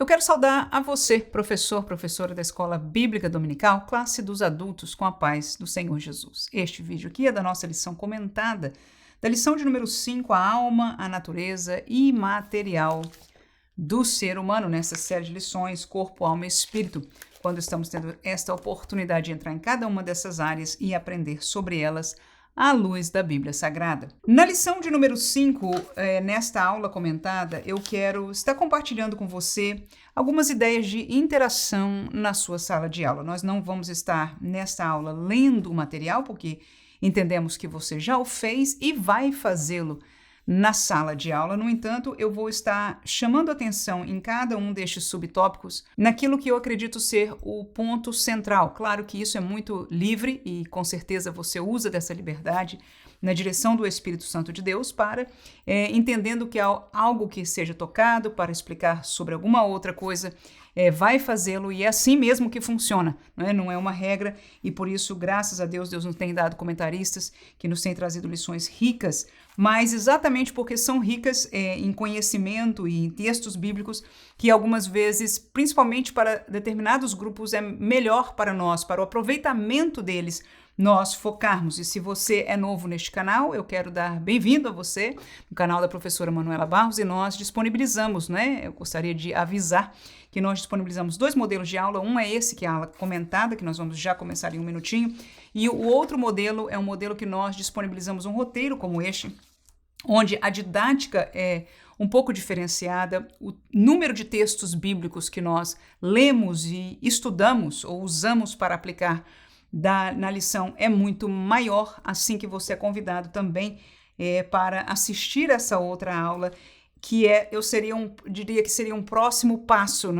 Eu quero saudar a você, professor, professora da Escola Bíblica Dominical, classe dos adultos, com a paz do Senhor Jesus. Este vídeo aqui é da nossa lição comentada, da lição de número 5, a alma, a natureza imaterial do ser humano, nessa série de lições, corpo, alma e espírito, quando estamos tendo esta oportunidade de entrar em cada uma dessas áreas e aprender sobre elas à luz da Bíblia Sagrada. Na lição de número 5, nesta aula comentada, eu quero estar compartilhando com você algumas ideias de interação na sua sala de aula. Nós não vamos estar nesta aula lendo o material, porque entendemos que você já o fez e vai fazê-lo na sala de aula. No entanto, eu vou estar chamando atenção em cada um destes subtópicos naquilo que eu acredito ser o ponto central. Claro que isso é muito livre e com certeza você usa dessa liberdade na direção do Espírito Santo de Deus para, entendendo que há algo que seja tocado para explicar sobre alguma outra coisa, vai fazê-lo e é assim mesmo que funciona, não é uma regra e por isso, graças a Deus, Deus nos tem dado comentaristas que nos têm trazido lições ricas, mas exatamente porque são ricas em conhecimento e em textos bíblicos que algumas vezes, principalmente para determinados grupos, é melhor para nós, para o aproveitamento deles, nós focarmos. E se você é novo neste canal, eu quero dar bem-vindo a você no canal da professora Manuela Barros e nós disponibilizamos, eu gostaria de avisar que nós disponibilizamos 2 modelos de aula. Um é esse, que é a aula comentada, que nós vamos já começar em um minutinho, e o outro modelo é um modelo que nós disponibilizamos um roteiro como este, onde a didática é um pouco diferenciada, o número de textos bíblicos que nós lemos e estudamos ou usamos para aplicar na lição é muito maior, assim que você é convidado também para assistir essa outra aula, que diria que seria um próximo passo,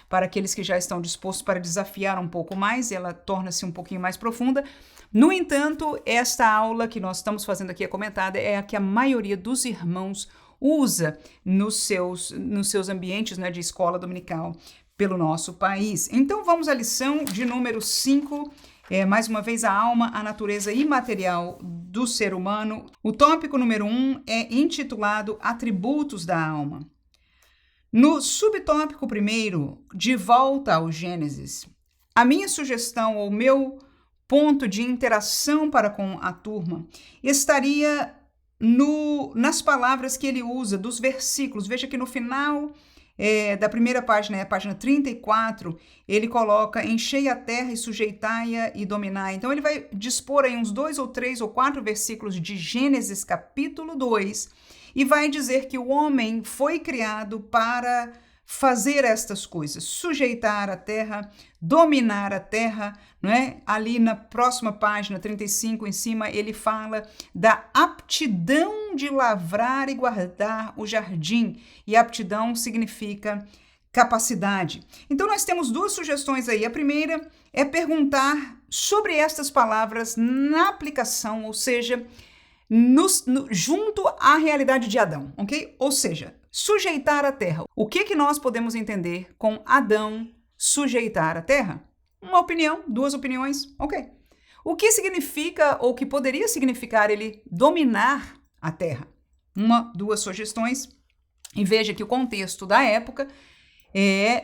para aqueles que já estão dispostos para desafiar um pouco mais, ela torna-se um pouquinho mais profunda. No entanto, esta aula que nós estamos fazendo aqui, a comentada, é a que a maioria dos irmãos usa nos seus ambientes de escola dominical pelo nosso país. Então, vamos à lição de número 5, mais uma vez, a alma, a natureza imaterial do ser humano. O tópico número 1 é intitulado Atributos da Alma. No subtópico primeiro, de volta ao Gênesis, a minha sugestão ou meu ponto de interação para com a turma estaria nas palavras que ele usa, dos versículos. Veja que no final da primeira página, a página 34, ele coloca: enchei a terra e sujeitai-a e dominai. Então ele vai dispor aí uns 2 ou 3 ou 4 versículos de Gênesis capítulo 2 e vai dizer que o homem foi criado para fazer estas coisas, sujeitar a terra, dominar a terra, Ali na próxima página, 35, em cima, ele fala da aptidão de lavrar e guardar o jardim, e aptidão significa capacidade. Então, nós temos 2 sugestões aí. A primeira é perguntar sobre estas palavras na aplicação, ou seja, junto à realidade de Adão, ok? Ou seja, sujeitar a terra. O que nós podemos entender com Adão sujeitar a terra? Uma opinião, 2 opiniões, ok. O que significa, ou que poderia significar, ele dominar a terra? 1, 2 sugestões. E veja que o contexto da época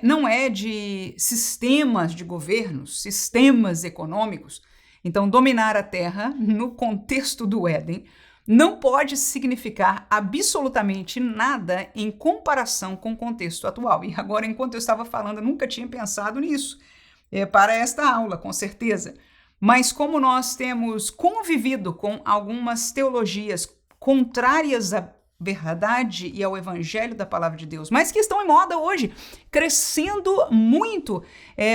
não é de sistemas de governos, sistemas econômicos. Então, dominar a terra, no contexto do Éden, não pode significar absolutamente nada em comparação com o contexto atual. E agora, enquanto eu estava falando, eu nunca tinha pensado nisso para esta aula, com certeza. Mas como nós temos convivido com algumas teologias contrárias à verdade e ao evangelho da palavra de Deus, mas que estão em moda hoje, crescendo muito,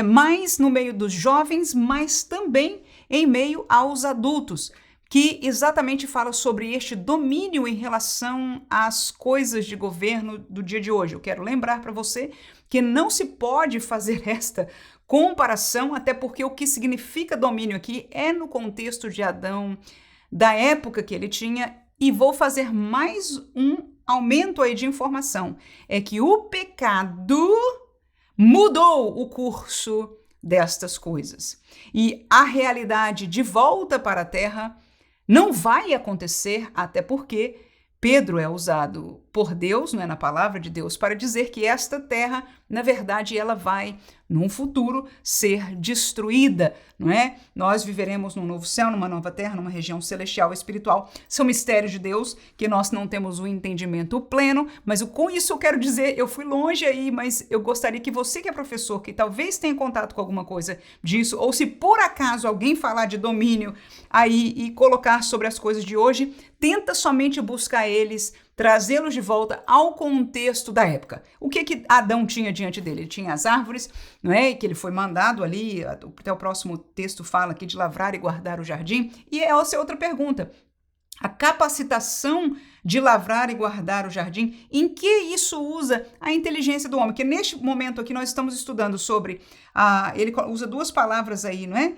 mais no meio dos jovens, mas também em meio aos adultos, que exatamente fala sobre este domínio em relação às coisas de governo do dia de hoje. Eu quero lembrar para você que não se pode fazer esta comparação, até porque o que significa domínio aqui é no contexto de Adão, da época que ele tinha, e vou fazer mais um aumento aí de informação. É que o pecado mudou o curso destas coisas. E a realidade de volta para a terra não vai acontecer, até porque Pedro é usado por Deus, não é, na palavra de Deus, para dizer que esta terra, na verdade, ela vai, num futuro, ser destruída, não é? Nós viveremos num novo céu, numa nova terra, numa região celestial e espiritual. São mistérios de Deus que nós não temos o entendimento pleno, mas com isso eu quero dizer, eu fui longe aí, mas eu gostaria que você que é professor, que talvez tenha contato com alguma coisa disso, ou se por acaso alguém falar de domínio aí e colocar sobre as coisas de hoje, tenta somente buscar eles, trazê-los de volta ao contexto da época. O que Adão tinha diante dele? Ele tinha as árvores, não é? Que ele foi mandado ali, até o próximo texto fala aqui de lavrar e guardar o jardim. E essa é outra pergunta. A capacitação de lavrar e guardar o jardim, em que isso usa a inteligência do homem? Que neste momento aqui nós estamos estudando sobre, ele usa duas palavras aí, não é?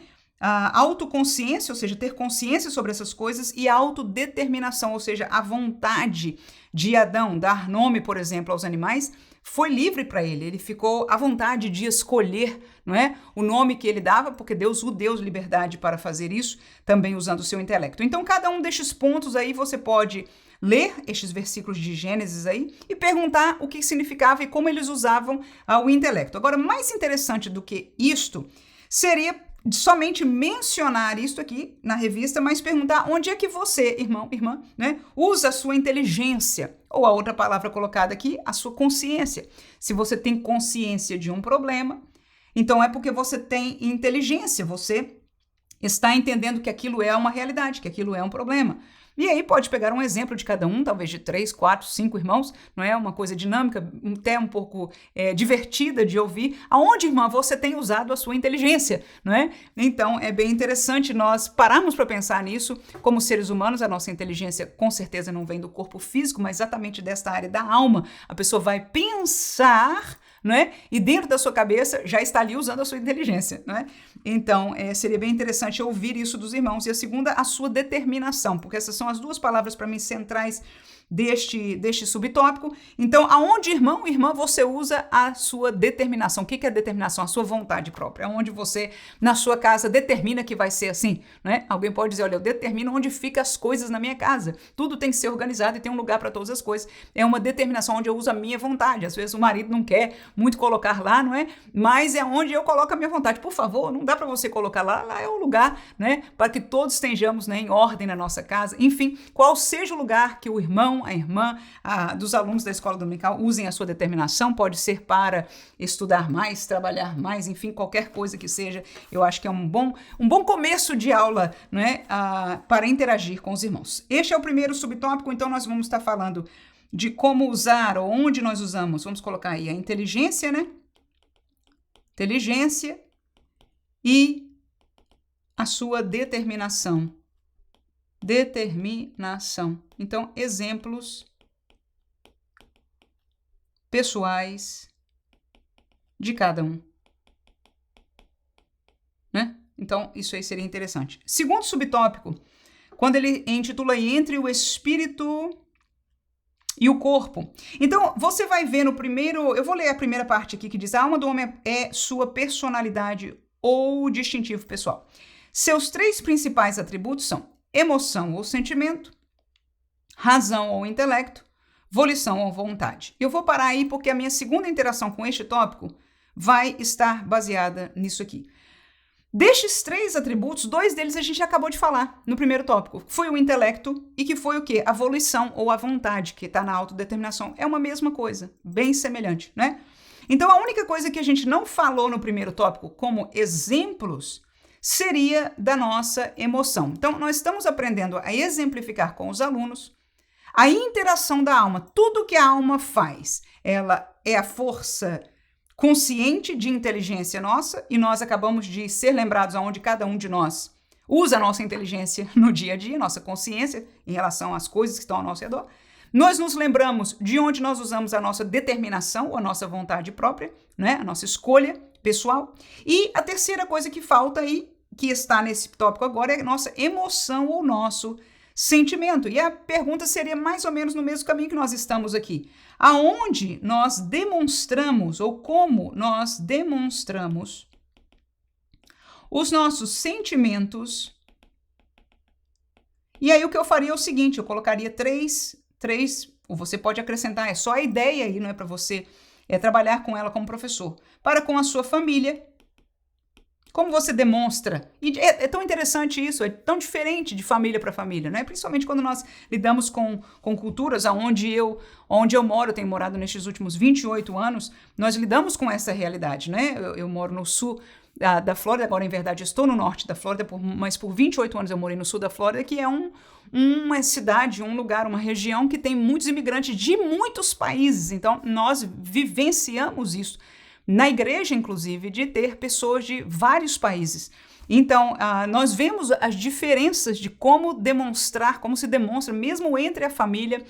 A autoconsciência, ou seja, ter consciência sobre essas coisas, e a autodeterminação, ou seja, a vontade de Adão dar nome, por exemplo, aos animais, foi livre para ele. Ele ficou à vontade de escolher, não é, o nome que ele dava, porque Deus o deu liberdade para fazer isso, também usando o seu intelecto. Então, cada um destes pontos aí você pode ler estes versículos de Gênesis aí e perguntar o que significava e como eles usavam o intelecto. Agora, mais interessante do que isto seria somente mencionar isto aqui na revista, mas perguntar onde é que você, irmão, irmã, né, usa a sua inteligência, ou a outra palavra colocada aqui, a sua consciência. Se você tem consciência de um problema, então é porque você tem inteligência, você está entendendo que aquilo é uma realidade, que aquilo é um problema. E aí pode pegar um exemplo de cada um, talvez de 3, 4, 5 irmãos, não é? Uma coisa dinâmica, até um pouco divertida de ouvir. Aonde, irmã, você tem usado a sua inteligência, não é? Então, é bem interessante nós pararmos para pensar nisso. Como seres humanos, a nossa inteligência com certeza não vem do corpo físico, mas exatamente desta área da alma. A pessoa vai pensar, não é? E dentro da sua cabeça já está ali usando a sua inteligência, não é? Então, seria bem interessante ouvir isso dos irmãos. E a segunda, a sua determinação, porque essas são as duas palavras para mim centrais deste subtópico. Então, aonde, irmão, irmã, você usa a sua determinação? O que é determinação? A sua vontade própria. Aonde você, na sua casa, determina que vai ser assim, né? Alguém pode dizer, olha, eu determino onde ficam as coisas na minha casa. Tudo tem que ser organizado e tem um lugar para todas as coisas. É uma determinação onde eu uso a minha vontade. Às vezes o marido não quer muito colocar lá, não é? Mas é onde eu coloco a minha vontade. Por favor, não dá para você colocar lá. Lá é o lugar, né? Para que todos estejamos, né, em ordem na nossa casa. Enfim, qual seja o lugar que o irmão, a irmã, dos alunos da escola dominical usem a sua determinação, pode ser para estudar mais, trabalhar mais, enfim, qualquer coisa que seja, eu acho que é um bom começo de aula, não é? Para interagir com os irmãos. Este é o primeiro subtópico, então nós vamos estar falando de como usar, ou onde nós usamos, vamos colocar aí a inteligência, né? Inteligência e a sua determinação. Determinação. Então, exemplos pessoais de cada um, né? Então, isso aí seria interessante. Segundo subtópico, quando ele intitula Entre o Espírito e o Corpo. Então, você vai ver no primeiro... Eu vou ler a primeira parte aqui que diz: a alma do homem é sua personalidade ou distintivo pessoal. Seus três principais atributos são emoção ou sentimento, razão ou intelecto, volição ou vontade. Eu vou parar aí porque a minha segunda interação com este tópico vai estar baseada nisso aqui. Destes três atributos, dois deles a gente acabou de falar no primeiro tópico. Foi o intelecto e que foi o quê? A volição ou a vontade, que está na autodeterminação. É uma mesma coisa, bem semelhante, né? Então, a única coisa que a gente não falou no primeiro tópico como exemplos seria da nossa emoção. Então, nós estamos aprendendo a exemplificar com os alunos a interação da alma. Tudo que a alma faz, ela é a força consciente de inteligência nossa, e nós acabamos de ser lembrados aonde cada um de nós usa a nossa inteligência no dia a dia, nossa consciência em relação às coisas que estão ao nosso redor. Nós nos lembramos de onde nós usamos a nossa determinação, ou a nossa vontade própria, né? A nossa escolha pessoal. E a terceira coisa que falta aí, que está nesse tópico agora, é a nossa emoção ou nosso sentimento. E a pergunta seria mais ou menos no mesmo caminho que nós estamos aqui. Aonde nós demonstramos, ou como nós demonstramos os nossos sentimentos. E aí o que eu faria é o seguinte, eu colocaria três Ou você pode acrescentar, é só a ideia aí, não é para você trabalhar com ela como professor. Para com a sua família, como você demonstra? E é tão interessante isso, é tão diferente de família para família, né? Principalmente quando nós lidamos com culturas onde eu moro, eu tenho morado nestes últimos 28 anos, nós lidamos com essa realidade, né? Eu moro no sul da Flórida, agora em verdade estou no norte da Flórida, mas por 28 anos eu morei no sul da Flórida, que é uma cidade, um lugar, uma região que tem muitos imigrantes de muitos países, então nós vivenciamos isso. Na igreja, inclusive, de ter pessoas de vários países. Então, nós vemos as diferenças de como demonstrar, como se demonstra, mesmo entre a família,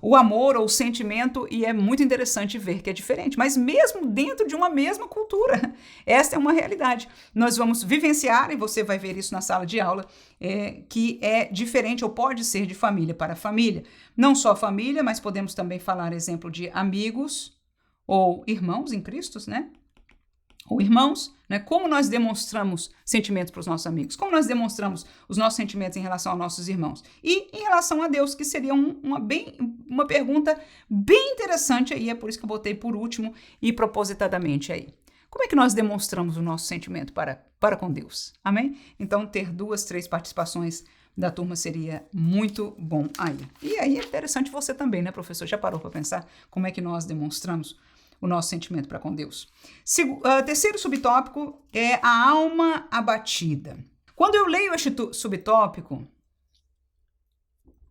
o amor ou o sentimento, e é muito interessante ver que é diferente, mas mesmo dentro de uma mesma cultura, essa é uma realidade. Nós vamos vivenciar, e você vai ver isso na sala de aula, que é diferente ou pode ser de família para família. Não só família, mas podemos também falar, exemplo, de amigos, ou irmãos em Cristo, né? Ou irmãos, né? Como nós demonstramos sentimentos para os nossos amigos? Como nós demonstramos os nossos sentimentos em relação aos nossos irmãos? E em relação a Deus, que seria uma pergunta bem interessante aí, é por isso que eu botei por último e propositadamente aí. Como é que nós demonstramos o nosso sentimento para com Deus? Amém? Então, ter 2, 3 participações da turma seria muito bom aí. E aí é interessante você também, né, professor? Já parou para pensar como é que nós demonstramos o nosso sentimento para com Deus? Terceiro subtópico é a alma abatida. Quando eu leio este subtópico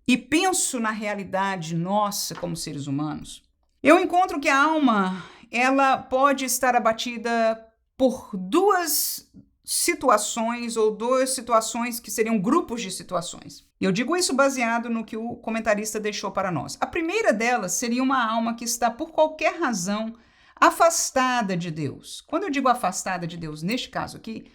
e penso na realidade nossa como seres humanos, eu encontro que a alma, ela pode estar abatida por duas situações ou 2 situações que seriam grupos de situações. Eu digo isso baseado no que o comentarista deixou para nós. A primeira delas seria uma alma que está, por qualquer razão, afastada de Deus. Quando eu digo afastada de Deus, neste caso aqui,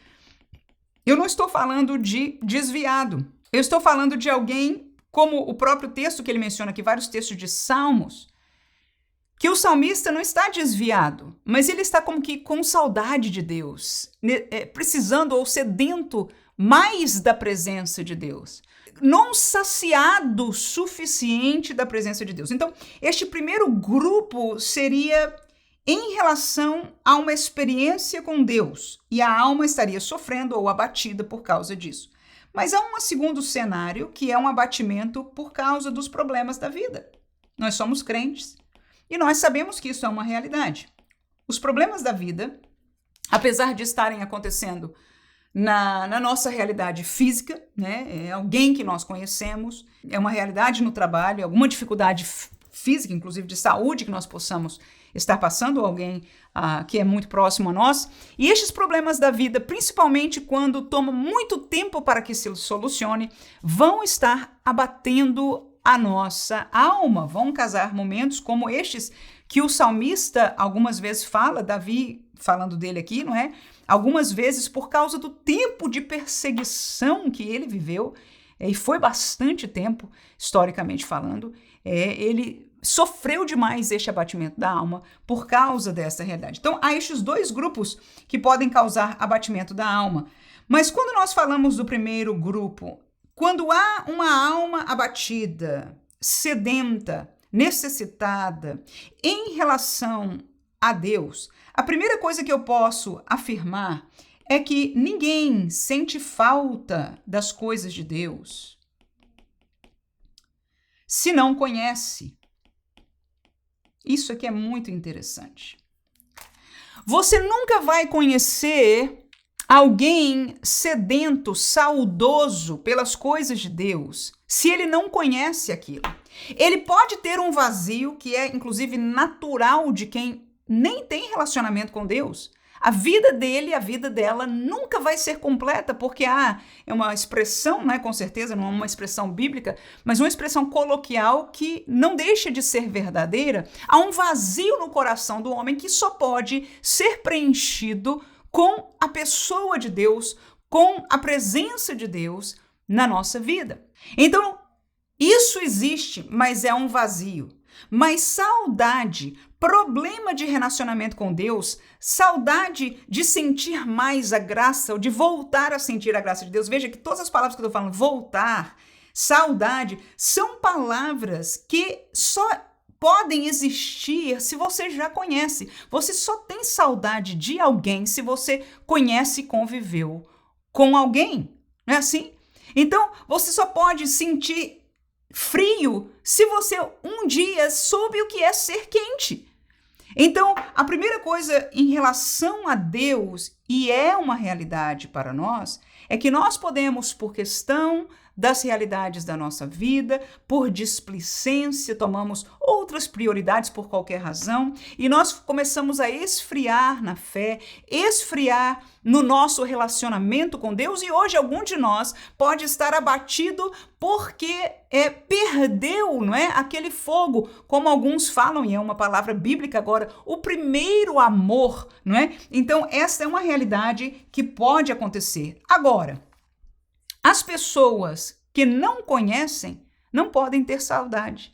eu não estou falando de desviado. Eu estou falando de alguém, como o próprio texto que ele menciona aqui, vários textos de Salmos, que o salmista não está desviado, mas ele está como que com saudade de Deus, precisando ou sedento mais da presença de Deus, não saciado o suficiente da presença de Deus. Então, este primeiro grupo seria em relação a uma experiência com Deus, e a alma estaria sofrendo ou abatida por causa disso. Mas há um segundo cenário, que é um abatimento por causa dos problemas da vida. Nós somos crentes, e nós sabemos que isso é uma realidade. Os problemas da vida, apesar de estarem acontecendo na nossa realidade física, né? É alguém que nós conhecemos, é uma realidade no trabalho, alguma dificuldade física, inclusive de saúde, que nós possamos estar passando, ou alguém que é muito próximo a nós. E estes problemas da vida, principalmente quando toma muito tempo para que se solucione, vão estar abatendo a nossa alma, vão causar momentos como estes que o salmista algumas vezes fala, Davi falando dele aqui, não é? Algumas vezes por causa do tempo de perseguição que ele viveu, e foi bastante tempo, historicamente falando, ele sofreu demais este abatimento da alma por causa dessa realidade. Então, há estes 2 grupos que podem causar abatimento da alma. Mas quando nós falamos do primeiro grupo, quando há uma alma abatida, sedenta, necessitada em relação a Deus, a primeira coisa que eu posso afirmar é que ninguém sente falta das coisas de Deus se não conhece. Isso aqui é muito interessante. Você nunca vai conhecer alguém sedento, saudoso pelas coisas de Deus, se ele não conhece aquilo. Ele pode ter um vazio que é, inclusive, natural de quem nem tem relacionamento com Deus. A vida dele, a vida dela nunca vai ser completa, porque é uma expressão, né, com certeza, não é uma expressão bíblica, mas uma expressão coloquial que não deixa de ser verdadeira. Há um vazio no coração do homem que só pode ser preenchido com a pessoa de Deus, com a presença de Deus na nossa vida. Então, isso existe, mas é um vazio. Mas saudade, problema de relacionamento com Deus, saudade de sentir mais a graça, ou de voltar a sentir a graça de Deus. Veja que todas as palavras que eu estou falando, voltar, saudade, são palavras que só podem existir se você já conhece. Você só tem saudade de alguém se você conhece e conviveu com alguém. Não é assim? Então, você só pode sentir frio se você um dia soube o que é ser quente. Então, a primeira coisa em relação a Deus, e é uma realidade para nós, é que nós podemos, por questão das realidades da nossa vida, por displicência, tomamos outras prioridades por qualquer razão, e nós começamos a esfriar na fé, esfriar no nosso relacionamento com Deus, e hoje algum de nós pode estar abatido porque perdeu, não é, aquele fogo, como alguns falam, e é uma palavra bíblica agora, o primeiro amor, não é? Então, essa é uma realidade que pode acontecer. Agora, as pessoas que não conhecem não podem ter saudade,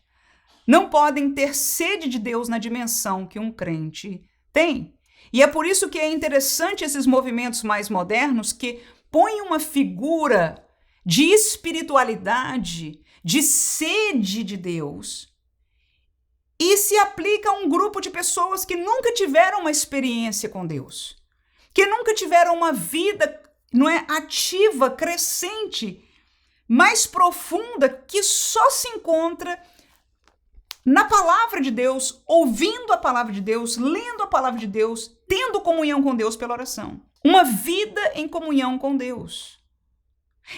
não podem ter sede de Deus na dimensão que um crente tem. E é por isso que é interessante esses movimentos mais modernos que põem uma figura de espiritualidade, de sede de Deus, e se aplica a um grupo de pessoas que nunca tiveram uma experiência com Deus, que nunca tiveram uma vida, não é, ativa, crescente, mais profunda, que só se encontra na palavra de Deus, ouvindo a palavra de Deus, lendo a palavra de Deus, tendo comunhão com Deus pela oração. Uma vida em comunhão com Deus.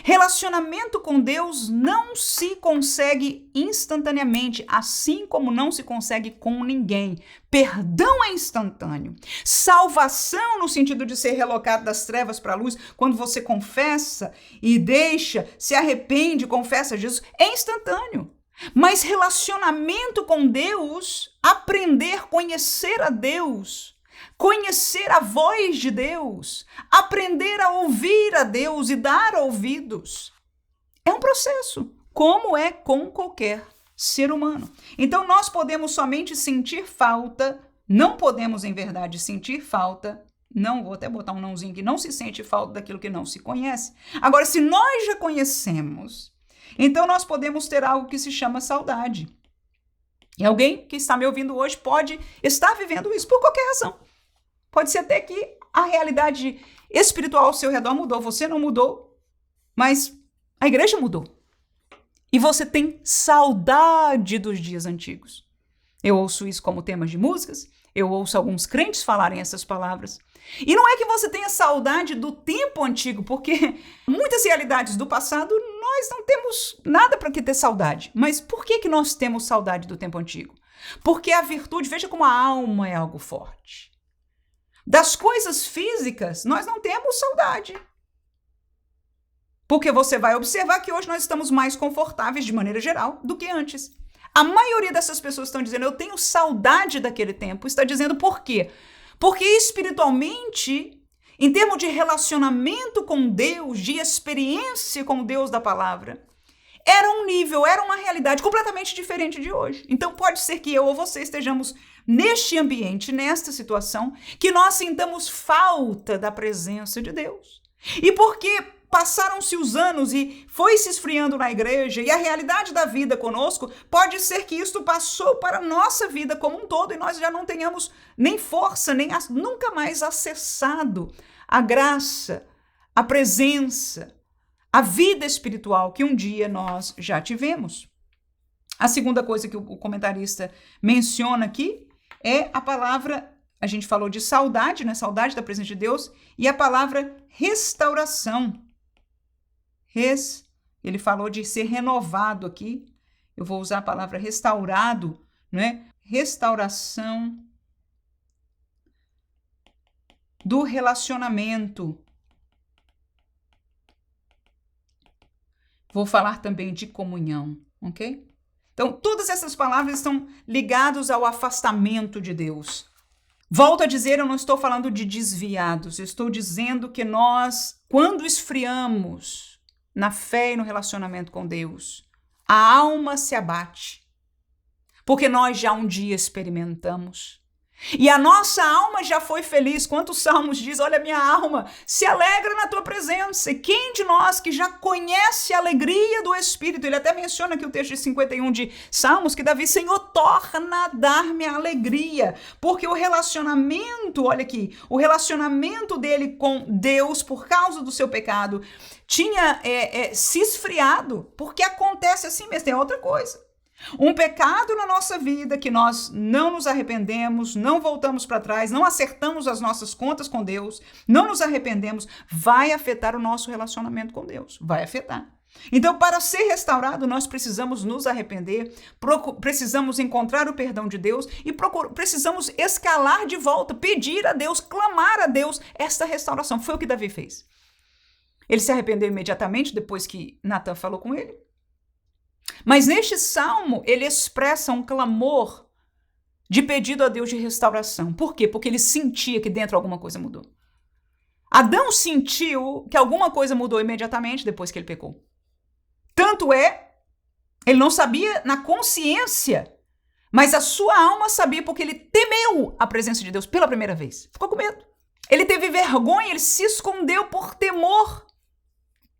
Relacionamento com Deus não se consegue instantaneamente, assim como não se consegue com ninguém. Perdão é instantâneo. Salvação, no sentido de ser relocado das trevas para a luz, quando você confessa e deixa, se arrepende, confessa Jesus, é instantâneo. Mas relacionamento com Deus, aprender, conhecer a Deus, conhecer a voz de Deus, aprender a ouvir a Deus e dar ouvidos, é um processo, como é com qualquer ser humano. Então nós podemos somente sentir falta, não podemos em verdade sentir falta, não, vou até botar um nãozinho que não se sente falta daquilo que não se conhece. Agora, se nós já conhecemos, então nós podemos ter algo que se chama saudade. E alguém que está me ouvindo hoje pode estar vivendo isso por qualquer razão. Pode ser até que a realidade espiritual ao seu redor mudou. Você não mudou, mas a igreja mudou. E você tem saudade dos dias antigos. Eu ouço isso como temas de músicas, eu ouço alguns crentes falarem essas palavras. E não é que você tenha saudade do tempo antigo, porque muitas realidades do passado nós não temos nada para que ter saudade. Mas por que nós temos saudade do tempo antigo? Porque a virtude, veja como a alma é algo forte. Das coisas físicas, nós não temos saudade. Porque você vai observar que hoje nós estamos mais confortáveis de maneira geral do que antes. A maioria dessas pessoas estão dizendo, eu tenho saudade daquele tempo. Está dizendo por quê? Porque espiritualmente, em termos de relacionamento com Deus, de experiência com o Deus da palavra, era um nível, era uma realidade completamente diferente de hoje. Então pode ser que eu ou você estejamos neste ambiente, nesta situação, que nós sintamos falta da presença de Deus. E porque passaram-se os anos e foi se esfriando na igreja e a realidade da vida conosco, pode ser que isto passou para a nossa vida como um todo e nós já não tenhamos nem força, nem nunca mais acessado a graça, a presença, a vida espiritual que um dia nós já tivemos. A segunda coisa que o comentarista menciona aqui é a palavra, a gente falou de saudade, né? Saudade da presença de Deus, e a palavra restauração. Ele falou de ser renovado aqui. Eu vou usar a palavra restaurado, né? Restauração do relacionamento. Vou falar também de comunhão, ok? Então, todas essas palavras estão ligadas ao afastamento de Deus. Volto a dizer, eu não estou falando de desviados, eu estou dizendo que nós, quando esfriamos na fé e no relacionamento com Deus, a alma se abate, porque nós já um dia experimentamos. E a nossa alma já foi feliz. Quantos salmos diz, olha, minha alma se alegra na tua presença. E quem de nós que já conhece a alegria do Espírito, ele até menciona aqui o texto de 51 de Salmos, que Davi, Senhor, torna a dar-me a alegria. Porque o relacionamento, olha aqui, o relacionamento dele com Deus, por causa do seu pecado, tinha se esfriado. Porque acontece assim mesmo, tem outra coisa. Um pecado na nossa vida que nós não nos arrependemos, não voltamos para trás, não acertamos as nossas contas com Deus, não nos arrependemos, vai afetar o nosso relacionamento com Deus, vai afetar. Então, para ser restaurado, nós precisamos nos arrepender, precisamos encontrar o perdão de Deus e precisamos escalar de volta, pedir a Deus, clamar a Deus esta restauração. Foi o que Davi fez. Ele se arrependeu imediatamente depois que Natan falou com ele. Mas neste salmo, ele expressa um clamor de pedido a Deus de restauração. Por quê? Porque ele sentia que dentro alguma coisa mudou. Adão sentiu que alguma coisa mudou imediatamente depois que ele pecou. Tanto ele não sabia na consciência, mas a sua alma sabia porque ele temeu a presença de Deus pela primeira vez. Ficou com medo. Ele teve vergonha, ele se escondeu por temor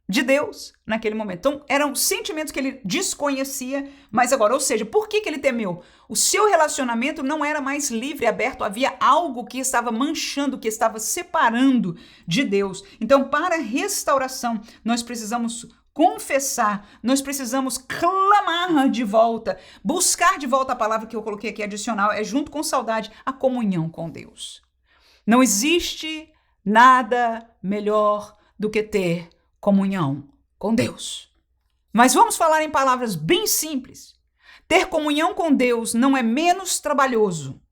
de Deus naquele momento. Então, eram sentimentos que ele desconhecia, mas agora, ou seja, por que ele temeu? O seu relacionamento não era mais livre, aberto, havia algo que estava manchando, que estava separando de Deus. Então, para restauração, nós precisamos confessar, nós precisamos clamar de volta, buscar de volta a palavra que eu coloquei aqui adicional, é junto com saudade, a comunhão com Deus. Não existe nada melhor do que ter comunhão com Deus. Mas vamos falar em palavras bem simples. Ter comunhão com Deus não é menos trabalhoso.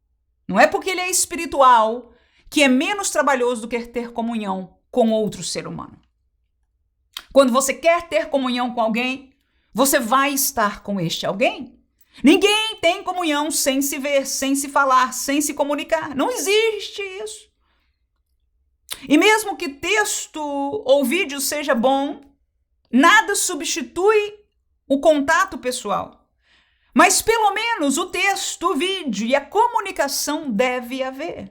Não é porque ele é espiritual que é menos trabalhoso do que ter comunhão com outro ser humano. Quando você quer ter comunhão com alguém, você vai estar com este alguém. Ninguém tem comunhão sem se ver, sem se falar, sem se comunicar. Não existe isso. E mesmo que texto ou vídeo seja bom, nada substitui o contato pessoal. Mas pelo menos o texto, o vídeo e a comunicação deve haver.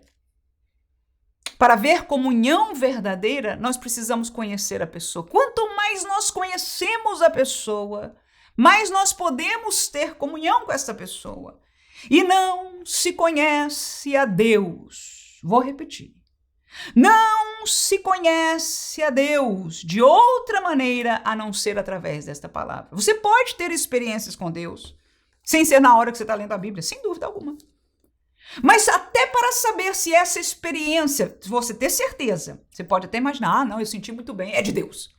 Para haver comunhão verdadeira, nós precisamos conhecer a pessoa. Quanto mais nós conhecemos a pessoa, mais nós podemos ter comunhão com essa pessoa. E não se conhece a Deus. Vou repetir. Não se conhece a Deus de outra maneira a não ser através desta palavra. Você pode ter experiências com Deus sem ser na hora que você está lendo a Bíblia, sem dúvida alguma. Mas até para saber se essa experiência, se você ter certeza, você pode até imaginar, não, eu senti muito bem, é de Deus.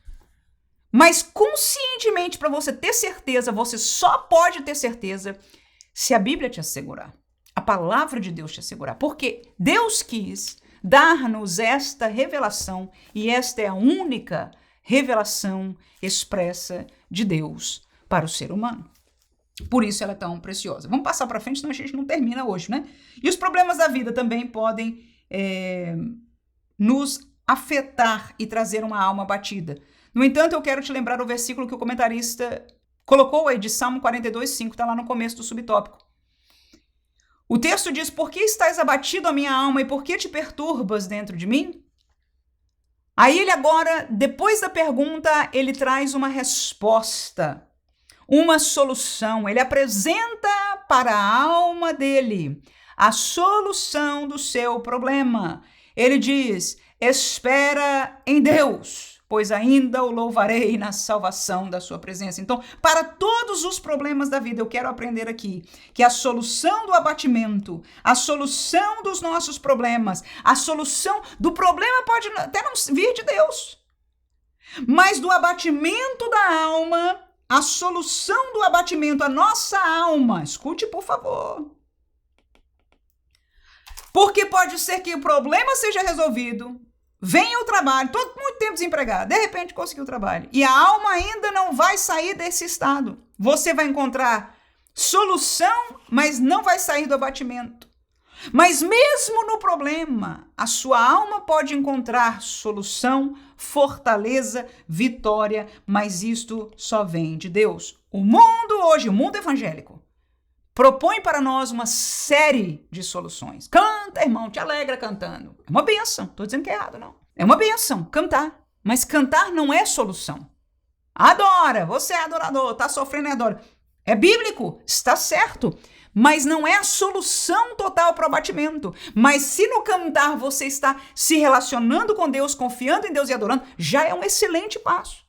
Mas conscientemente, para você ter certeza, você só pode ter certeza se a Bíblia te assegurar, a palavra de Deus te assegurar. Porque Deus quis dar-nos esta revelação e esta é a única revelação expressa de Deus para o ser humano. Por isso ela é tão preciosa. Vamos passar para frente, senão a gente não termina hoje, né? E os problemas da vida também podem nos afetar e trazer uma alma abatida. No entanto, eu quero te lembrar o versículo que o comentarista colocou aí de Salmo 42:5, está lá no começo do subtópico. O texto diz, por que estás abatido, a minha alma, e por que te perturbas dentro de mim? Aí ele agora, depois da pergunta, ele traz uma resposta, uma solução. Ele apresenta para a alma dele a solução do seu problema. Ele diz, espera em Deus, pois ainda o louvarei na salvação da sua presença. Então, para todos os problemas da vida, eu quero aprender aqui que a solução do abatimento, a solução dos nossos problemas, a solução do problema pode até não vir de Deus, mas do abatimento da alma, a solução do abatimento, a nossa alma, escute por favor, porque pode ser que o problema seja resolvido, venha o trabalho, todo muito tempo desempregado, de repente conseguiu o trabalho. E a alma ainda não vai sair desse estado. Você vai encontrar solução, mas não vai sair do abatimento. Mas mesmo no problema, a sua alma pode encontrar solução, fortaleza, vitória, mas isto só vem de Deus. O mundo hoje, o mundo evangélico, propõe para nós uma série de soluções. canta, irmão, te alegra cantando. É uma bênção, estou dizendo que é errado, não. É uma bênção cantar, mas cantar não é solução. Adora, você é adorador, está sofrendo e adora. É bíblico, está certo, mas não é a solução total para o abatimento. Mas se no cantar você está se relacionando com Deus, confiando em Deus e adorando, já é um excelente passo.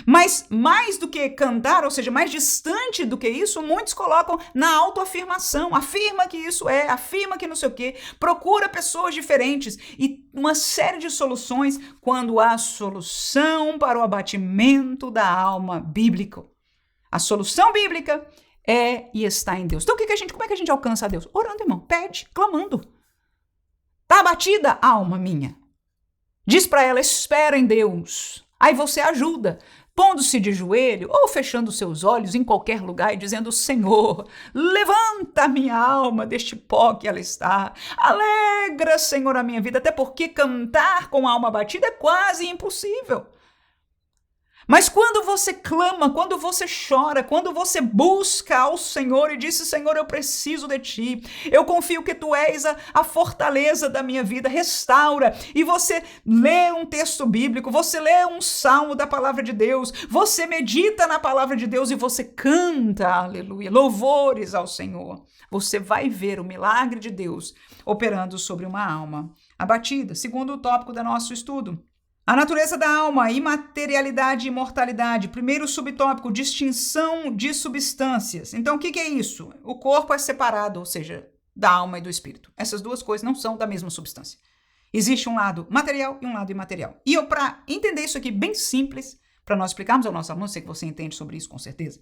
Mas mais do que cantar, ou seja, mais distante do que isso, muitos colocam na autoafirmação. Afirma que isso é, afirma que não sei o quê, procura pessoas diferentes e uma série de soluções quando há solução para o abatimento da alma bíblico. A solução bíblica é e está em Deus. Então como é que a gente alcança a Deus? Orando, irmão, pede, clamando. Tá abatida a alma minha? Diz para ela, espera em Deus. Aí você ajuda, pondo-se de joelho ou fechando seus olhos em qualquer lugar e dizendo, Senhor, levanta a minha alma deste pó que ela está. Alegra, Senhor, a minha vida, até porque cantar com a alma abatida é quase impossível. Mas quando você clama, quando você chora, quando você busca ao Senhor e diz, Senhor, eu preciso de Ti, eu confio que Tu és a fortaleza da minha vida, restaura, e você lê um texto bíblico, você lê um salmo da palavra de Deus, você medita na palavra de Deus e você canta, aleluia, louvores ao Senhor, você vai ver o milagre de Deus operando sobre uma alma abatida. Segundo o tópico do nosso estudo, a natureza da alma, imaterialidade e imortalidade. Primeiro subtópico, distinção de substâncias. Então, o que é isso? O corpo é separado, ou seja, da alma e do espírito. Essas duas coisas não são da mesma substância. Existe um lado material e um lado imaterial. E para entender isso aqui bem simples, para nós explicarmos ao nosso aluno, sei que você entende sobre isso com certeza,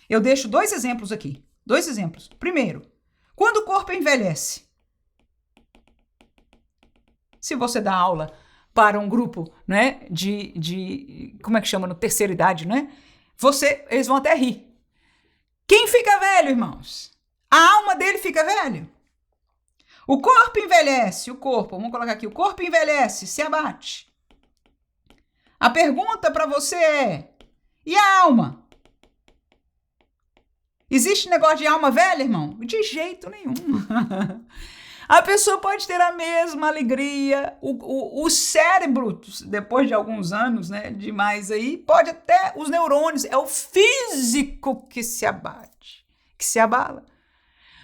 eu deixo 2 exemplos aqui. 2 exemplos. Primeiro, quando o corpo envelhece. Se você dá aula para um grupo, né, como é que chama, no terceira idade, né? Eles vão até rir. Quem fica velho, irmãos? A alma dele fica velho. O corpo envelhece, vamos colocar aqui, o corpo envelhece, se abate. A pergunta para você é, e a alma? Existe negócio de alma velha, irmão? De jeito nenhum. A pessoa pode ter a mesma alegria, o cérebro, depois de alguns anos, né, demais aí, pode até, os neurônios, é o físico que se abate, que se abala.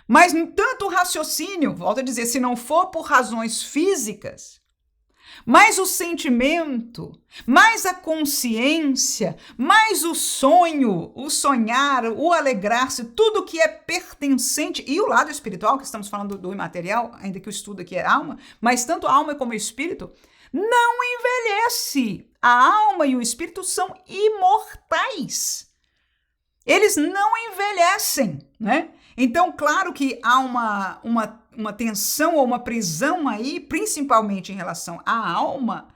Mas tanto o raciocínio, volto a dizer, se não for por razões físicas, mais o sentimento, mais a consciência, mais o sonho, o sonhar, o alegrar-se, tudo que é pertencente, e o lado espiritual, que estamos falando do imaterial, ainda que o estudo aqui é alma, mas tanto a alma como o espírito, não envelhece. A alma e o espírito são imortais. Eles não envelhecem, né? Então, claro que há uma tensão ou uma prisão aí, principalmente em relação à alma,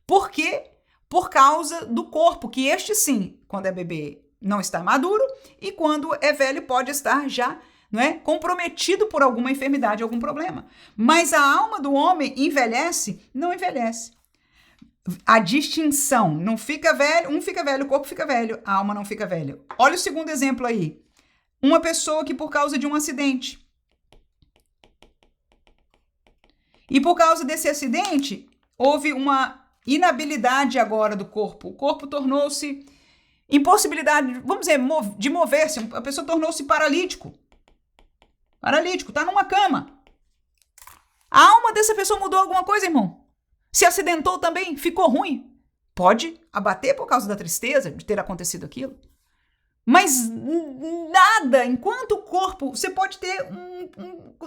porque por causa do corpo, que este sim, quando é bebê, não está maduro, e quando é velho pode estar já, não é, comprometido por alguma enfermidade, algum problema. Mas a alma do homem envelhece? Não envelhece. A distinção, não fica velho, um fica velho, o corpo fica velho, a alma não fica velha. Olha o segundo exemplo aí. Uma pessoa que por causa de um acidente, e por causa desse acidente, houve uma inabilidade agora do corpo. O corpo tornou-se impossibilidade, vamos dizer, de mover-se. A pessoa tornou-se paralítico. Paralítico, está numa cama. A alma dessa pessoa mudou alguma coisa, irmão? Se acidentou também, ficou ruim. Pode abater por causa da tristeza de ter acontecido aquilo. Mas nada, enquanto o corpo, você pode ter um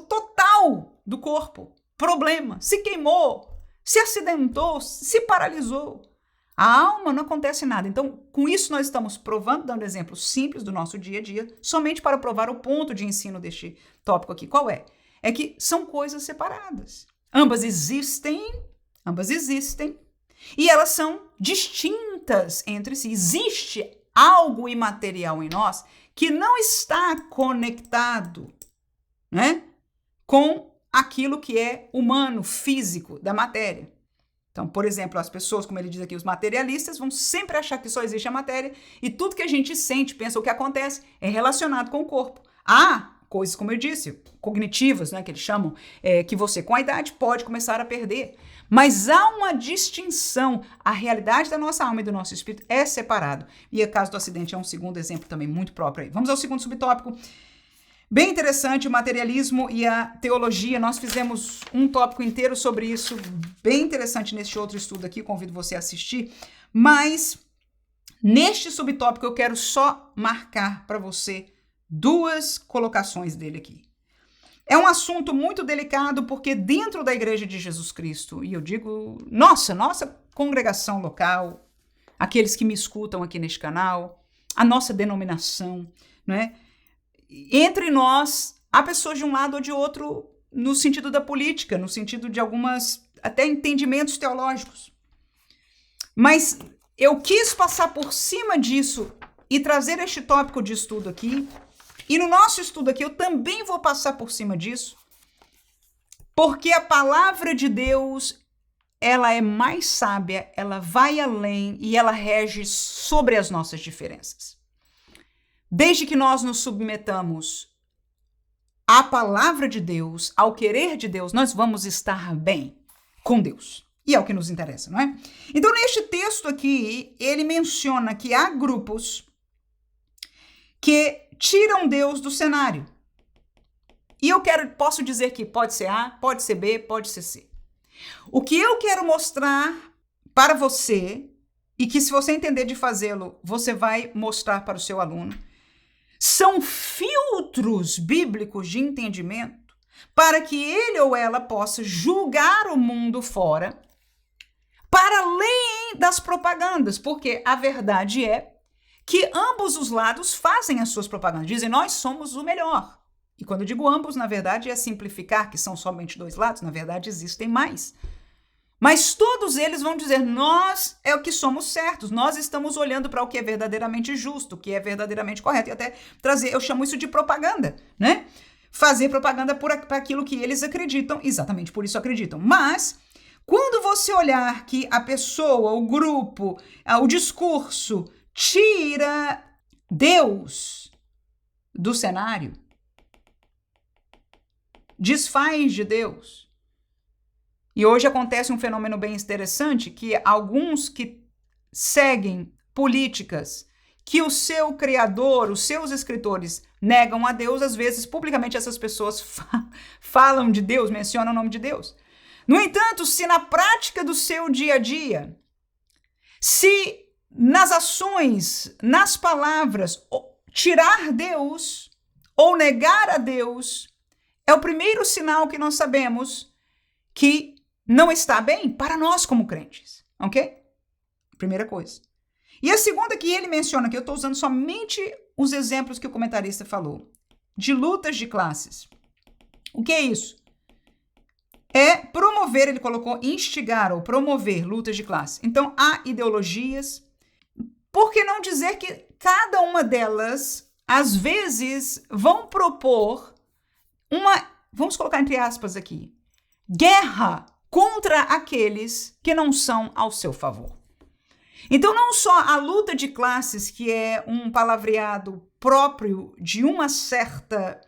total do corpo. Problema, se queimou, se acidentou, se paralisou. A alma não acontece nada. Então, com isso nós estamos provando, dando exemplos simples do nosso dia a dia, somente para provar o ponto de ensino deste tópico aqui. Qual é? É que são coisas separadas. Ambas existem, e elas são distintas entre si. Existe algo imaterial em nós que não está conectado, né, com aquilo que é humano, físico, da matéria. Então, por exemplo, as pessoas, como ele diz aqui, os materialistas, vão sempre achar que só existe a matéria e tudo que a gente sente, pensa, o que acontece é relacionado com o corpo. coisas, como eu disse, cognitivas, né, que eles chamam, que você com a idade pode começar a perder. Mas há uma distinção. A realidade da nossa alma e do nosso espírito é separado. E o caso do acidente é um segundo exemplo também muito próprio aí. Vamos ao segundo subtópico. Bem interessante, o materialismo e a teologia. Nós fizemos um tópico inteiro sobre isso, bem interessante neste outro estudo aqui, convido você a assistir. Mas neste subtópico eu quero só marcar para você duas colocações dele aqui. É um assunto muito delicado porque dentro da Igreja de Jesus Cristo, e eu digo nossa congregação local, aqueles que me escutam aqui neste canal, a nossa denominação, né? Entre nós, há pessoas de um lado ou de outro no sentido da política, no sentido de algumas até entendimentos teológicos. Mas eu quis passar por cima disso e trazer este tópico de estudo aqui. E no nosso estudo aqui eu também vou passar por cima disso, porque a palavra de Deus, ela é mais sábia, ela vai além e ela rege sobre as nossas diferenças. Desde que nós nos submetamos à palavra de Deus, ao querer de Deus, nós vamos estar bem com Deus. E é o que nos interessa, não é? Então, neste texto aqui, ele menciona que há grupos que tiram Deus do cenário. E posso dizer que pode ser A, pode ser B, pode ser C. O que eu quero mostrar para você, e que se você entender de fazê-lo, você vai mostrar para o seu aluno, são filtros bíblicos de entendimento para que ele ou ela possa julgar o mundo fora, para além das propagandas, porque a verdade é que ambos os lados fazem as suas propagandas, dizem nós somos o melhor. E quando eu digo ambos, na verdade é simplificar que são somente dois lados, na verdade existem mais. Mas todos eles vão dizer, nós é o que somos certos, nós estamos olhando para o que é verdadeiramente justo, o que é verdadeiramente correto. E até eu chamo isso de propaganda, né? Fazer propaganda para aquilo que eles acreditam, exatamente por isso acreditam. Mas quando você olhar que a pessoa, o grupo, o discurso tira Deus do cenário, desfaz de Deus. E hoje acontece um fenômeno bem interessante, que alguns que seguem políticas que o seu criador, os seus escritores negam a Deus, às vezes publicamente essas pessoas falam de Deus, mencionam o nome de Deus. No entanto, se na prática do seu dia a dia, se nas ações, nas palavras, tirar Deus ou negar a Deus, é o primeiro sinal que nós sabemos que não está bem para nós como crentes, ok? Primeira coisa. E a segunda que ele menciona, que eu estou usando somente os exemplos que o comentarista falou, de lutas de classes. O que é isso? É promover, ele colocou instigar ou promover lutas de classe. Então, há ideologias. Por que não dizer que cada uma delas, às vezes, vão propor vamos colocar entre aspas aqui, guerra contra aqueles que não são ao seu favor. Então, não só a luta de classes, que é um palavreado próprio de uma certa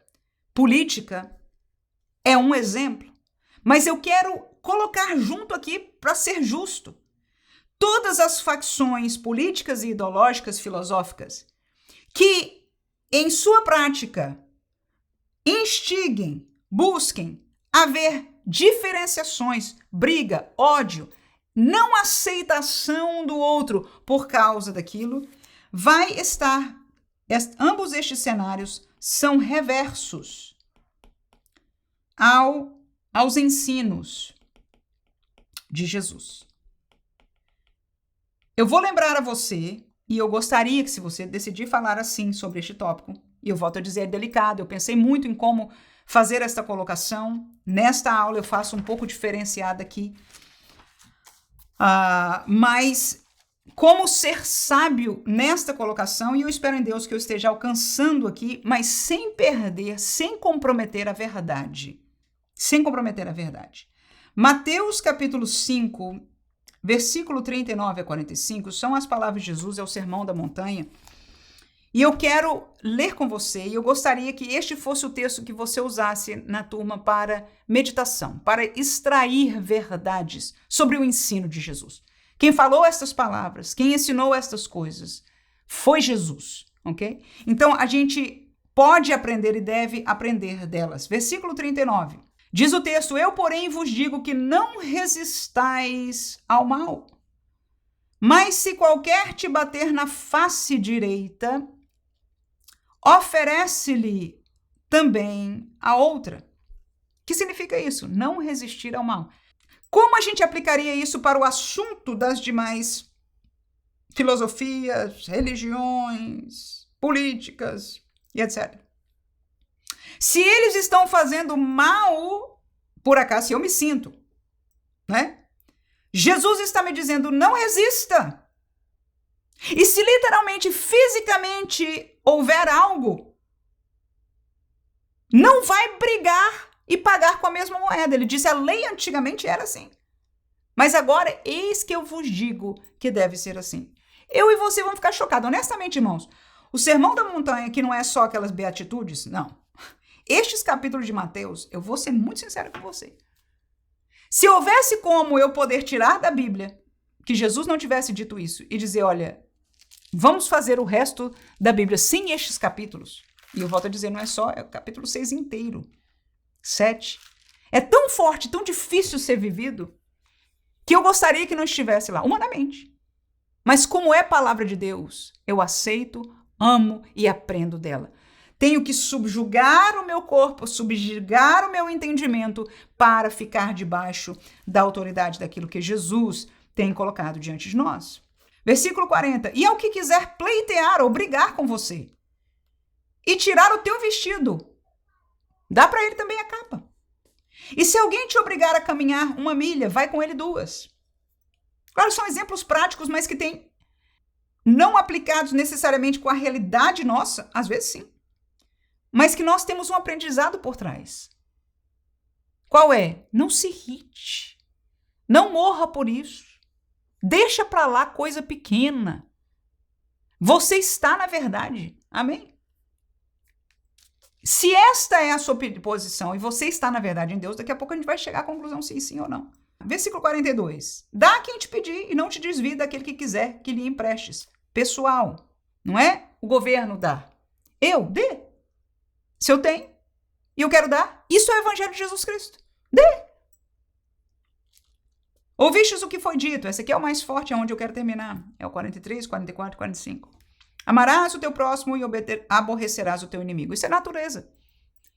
política, é um exemplo, mas eu quero colocar junto aqui para ser justo. Todas as facções políticas e ideológicas filosóficas que, em sua prática, instiguem, busquem haver diferenciações, briga, ódio, não aceitação do outro por causa daquilo, vai estar, ambos estes cenários são reversos aos ensinos de Jesus. Eu vou lembrar a você, e eu gostaria que se você decidir falar assim sobre este tópico, e eu volto a dizer, é delicado, eu pensei muito em como fazer esta colocação. Nesta aula eu faço um pouco diferenciada aqui. Mas como ser sábio nesta colocação, e eu espero em Deus que eu esteja alcançando aqui, mas sem perder, sem comprometer a verdade. Sem comprometer a verdade. Mateus capítulo 5, versículo 39 a 45, são as palavras de Jesus, é o Sermão da Montanha. E eu quero ler com você, e eu gostaria que este fosse o texto que você usasse na turma para meditação, para extrair verdades sobre o ensino de Jesus. Quem falou estas palavras, quem ensinou estas coisas, foi Jesus, ok? Então, a gente pode aprender e deve aprender delas. Versículo 39. Diz o texto: eu, porém, vos digo que não resistais ao mal. Mas se qualquer te bater na face direita, oferece-lhe também a outra. O que significa isso? Não resistir ao mal. Como a gente aplicaria isso para o assunto das demais filosofias, religiões, políticas e etc? Se eles estão fazendo mal, por acaso, se eu me sinto, né? Jesus está me dizendo, não resista. E se literalmente, fisicamente, houver algo, não vai brigar e pagar com a mesma moeda. Ele disse, a lei antigamente era assim. Mas agora, eis que eu vos digo que deve ser assim. Eu e você vamos ficar chocados. Honestamente, irmãos, o Sermão da Montanha, que não é só aquelas beatitudes, não. Estes capítulos de Mateus, eu vou ser muito sincero com você. Se houvesse como eu poder tirar da Bíblia, que Jesus não tivesse dito isso, e dizer, olha, vamos fazer o resto da Bíblia sem estes capítulos. E eu volto a dizer, não é só, é o capítulo 6 inteiro. 7. É tão forte, tão difícil ser vivido, que eu gostaria que não estivesse lá, humanamente. Mas como é palavra de Deus, eu aceito, amo e aprendo dela. Tenho que subjugar o meu corpo, subjugar o meu entendimento para ficar debaixo da autoridade daquilo que Jesus tem colocado diante de nós. Versículo 40. E ao que quiser pleitear ou brigar com você e tirar o teu vestido, dá para ele também a capa. E se alguém te obrigar a caminhar 1 milha, vai com ele 2. Claro, são exemplos práticos, mas que têm não aplicados necessariamente com a realidade nossa, às vezes sim. Mas que nós temos um aprendizado por trás. Qual é? Não se irrite. Não morra por isso. Deixa para lá coisa pequena. Você está na verdade. Amém? Se esta é a sua posição e você está na verdade em Deus, daqui a pouco a gente vai chegar à conclusão se sim ou não. Versículo 42. Dá a quem te pedir e não te desvie daquele que quiser que lhe emprestes. Pessoal, não é o governo dá. Eu dê. Se eu tenho e eu quero dar, isso é o evangelho de Jesus Cristo. Dê. Ouvistes o que foi dito? Esse aqui é o mais forte, é onde eu quero terminar. É o 43, 44 e 45. Amarás o teu próximo e aborrecerás o teu inimigo. Isso é natureza.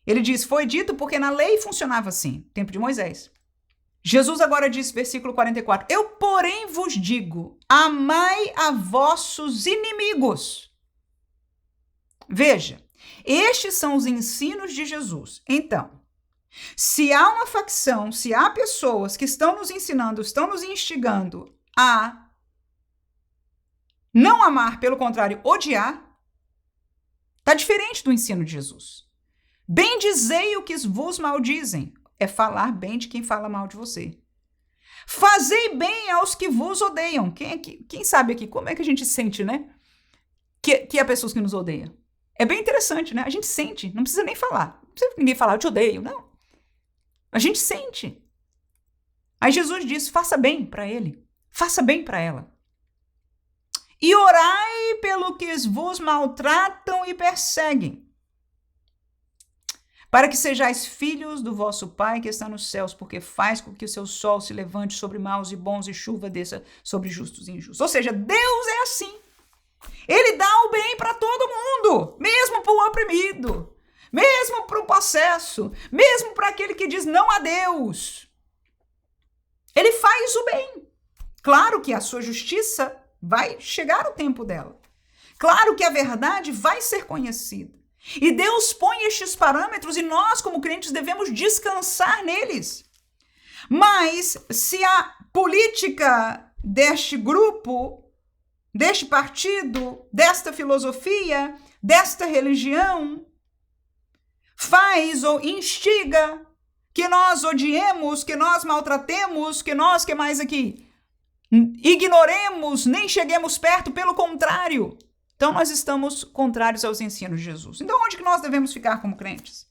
Ele diz, foi dito porque na lei funcionava assim, tempo de Moisés. Jesus agora diz, versículo 44, eu, porém, vos digo, amai a vossos inimigos. Veja, estes são os ensinos de Jesus. Então, se há uma facção, se há pessoas que estão nos ensinando, estão nos instigando a não amar, pelo contrário, odiar, está diferente do ensino de Jesus. Bendizei o que vos maldizem, é falar bem de quem fala mal de você. Fazei bem aos que vos odeiam. Quem sabe aqui como é que a gente sente, né? Que há pessoas que nos odeiam. É bem interessante, né? A gente sente, não precisa nem falar. Não precisa ninguém falar, eu te odeio, não. A gente sente. Aí Jesus diz, faça bem para ele, faça bem para ela. E orai pelo que vos maltratam e perseguem, para que sejais filhos do vosso Pai que está nos céus, porque faz com que o seu sol se levante sobre maus e bons e chuva desça sobre justos e injustos. Ou seja, Deus é assim. Ele dá o bem para todo mundo, mesmo para o oprimido, mesmo para o possesso, mesmo para aquele que diz não a Deus. Ele faz o bem. Claro que a sua justiça vai chegar o tempo dela. Claro que a verdade vai ser conhecida. E Deus põe estes parâmetros e nós, como crentes, devemos descansar neles. Mas se a política deste grupo, deste partido, desta filosofia, desta religião, faz ou instiga que nós odiemos, que nós maltratemos, que nós, que mais aqui, ignoremos, nem cheguemos perto, pelo contrário, Então, nós estamos contrários aos ensinos de Jesus. Então, onde que nós devemos ficar como crentes?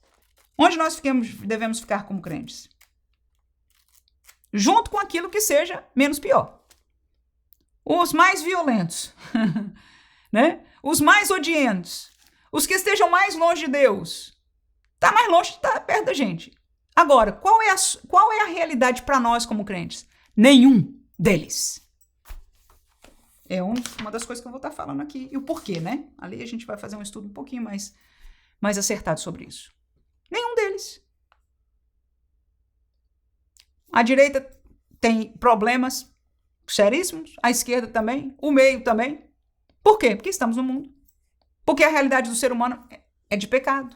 Onde nós devemos ficar como crentes? Junto com aquilo que seja menos pior. Os mais violentos, né? Os mais odientos, os que estejam mais longe de Deus. Está mais longe, está perto da gente. Agora, qual é a realidade para nós como crentes? Nenhum deles. É uma das coisas que eu vou estar falando aqui. E o porquê, né? Ali a gente vai fazer um estudo um pouquinho mais acertado sobre isso. Nenhum deles. A direita tem problemas seríssimos, a esquerda também, o meio também. Por quê? Porque estamos no mundo. Porque a realidade do ser humano é de pecado.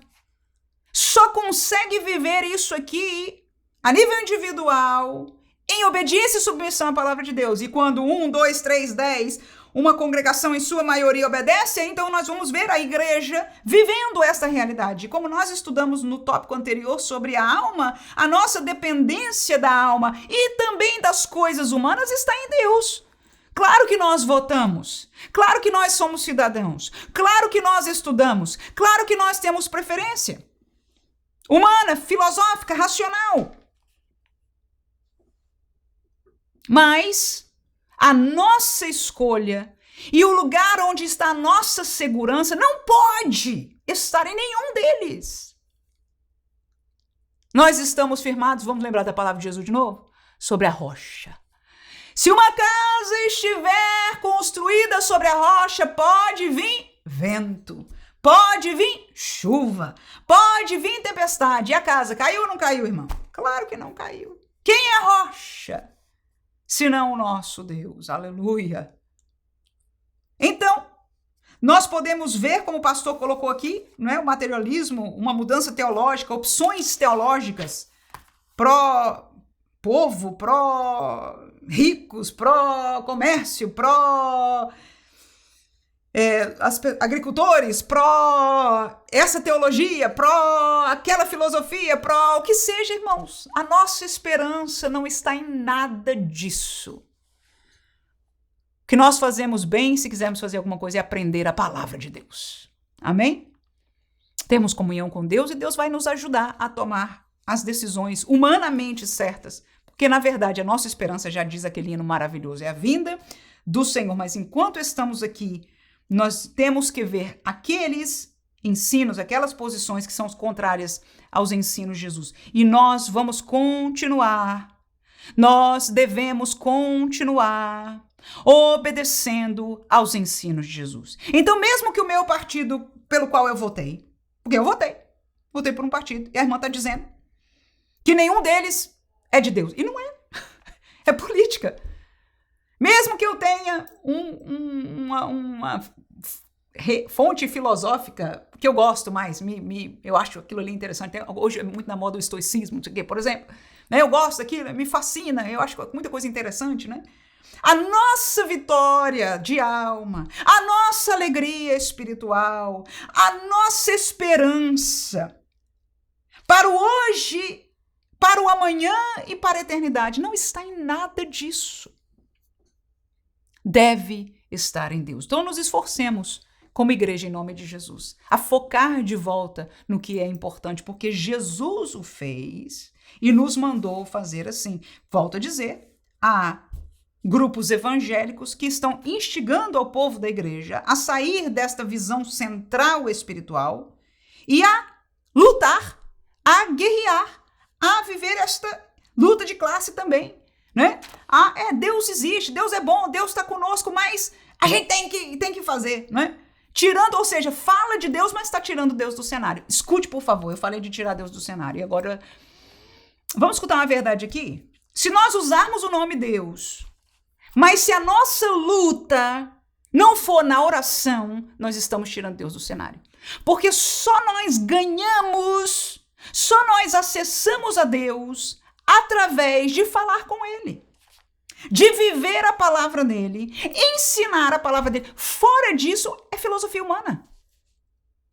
Só consegue viver isso aqui a nível individual, em obediência e submissão à palavra de Deus. E quando 1, 2, 3, 10, uma congregação em sua maioria obedece, então nós vamos ver a igreja vivendo essa realidade. Como nós estudamos no tópico anterior sobre a alma, a nossa dependência da alma e também das coisas humanas está em Deus. Claro que nós votamos, claro que nós somos cidadãos, claro que nós estudamos, claro que nós temos preferência humana, filosófica, racional. Mas a nossa escolha e o lugar onde está a nossa segurança não pode estar em nenhum deles. Nós estamos firmados, vamos lembrar da palavra de Jesus de novo? Sobre a rocha. Se uma casa estiver construída sobre a rocha, pode vir vento, pode vir chuva, pode vir tempestade. E a casa caiu ou não caiu, irmão? Claro que não caiu. Quem é a rocha? Senão o nosso Deus. Aleluia. Então, nós podemos ver, como o pastor colocou aqui, não é, o materialismo, uma mudança teológica, opções teológicas pró-povo, pró-ricos, pró-comércio, agricultores, pró essa teologia, pró aquela filosofia, pró o que seja, irmãos. A nossa esperança não está em nada disso. O que nós fazemos bem, se quisermos fazer alguma coisa, é aprender a palavra de Deus. Amém? Temos comunhão com Deus e Deus vai nos ajudar a tomar as decisões humanamente certas. Porque, na verdade, a nossa esperança, já diz aquele hino maravilhoso, é a vinda do Senhor. Mas enquanto estamos aqui, nós temos que ver aqueles ensinos, aquelas posições que são contrárias aos ensinos de Jesus. E nós vamos continuar, nós devemos continuar obedecendo aos ensinos de Jesus. Então, mesmo que o meu partido pelo qual eu votei, porque eu votei por um partido, e a irmã está dizendo que nenhum deles é de Deus. E não é. É política. Mesmo que eu tenha uma fonte filosófica que eu gosto mais, eu acho aquilo ali interessante. Hoje é muito na moda o estoicismo, não sei o quê, por exemplo. Né, eu gosto daquilo, me fascina, eu acho muita coisa interessante, né? A nossa vitória de alma, a nossa alegria espiritual, a nossa esperança para o hoje, para o amanhã e para a eternidade não está em nada disso. Deve estar em Deus. Então nos esforcemos como igreja em nome de Jesus a focar de volta no que é importante, porque Jesus o fez e nos mandou fazer assim. Volto a dizer, há grupos evangélicos que estão instigando ao povo da igreja a sair desta visão central espiritual e a lutar, a guerrear, a viver esta luta de classe também, né? Deus existe, Deus é bom, Deus está conosco, mas a gente tem que fazer, né? Tirando, ou seja, fala de Deus, mas está tirando Deus do cenário. Escute, por favor, eu falei de tirar Deus do cenário. E agora, vamos escutar uma verdade aqui? Se nós usarmos o nome Deus, mas se a nossa luta não for na oração, nós estamos tirando Deus do cenário. Porque só nós ganhamos, só nós acessamos a Deus através de falar com Ele, de viver a palavra dele, ensinar a palavra dele. Fora disso, é filosofia humana.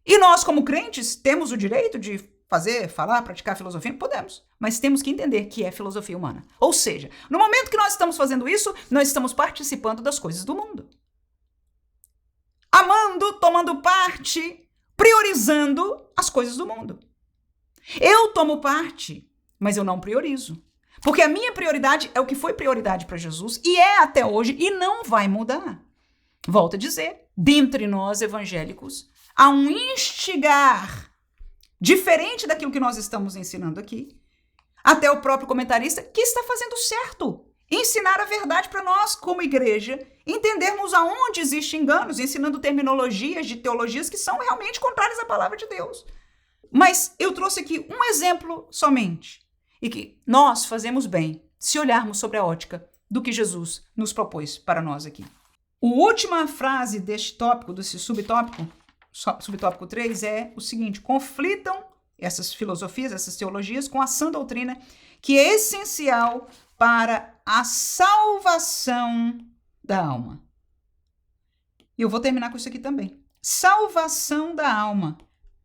E nós, como crentes, temos o direito de falar, praticar filosofia? Podemos, mas temos que entender que é filosofia humana. Ou seja, no momento que nós estamos fazendo isso, nós estamos participando das coisas do mundo. amando, tomando parte, priorizando as coisas do mundo. Eu tomo parte, mas eu não priorizo. Porque a minha prioridade é o que foi prioridade para Jesus e é até hoje e não vai mudar. Volto a dizer, dentre nós evangélicos, há um instigar diferente daquilo que nós estamos ensinando aqui, até o próprio comentarista que está fazendo certo. Ensinar a verdade para nós, como igreja, entendermos aonde existem enganos, ensinando terminologias de teologias que são realmente contrárias à palavra de Deus. Mas eu trouxe aqui um exemplo somente, e que nós fazemos bem se olharmos sobre a ótica do que Jesus nos propôs para nós aqui. A última frase deste tópico, desse subtópico 3, é o seguinte: conflitam essas filosofias, essas teologias, com a sã doutrina, que é essencial para a salvação da alma. E eu vou terminar com isso aqui também. Salvação da alma.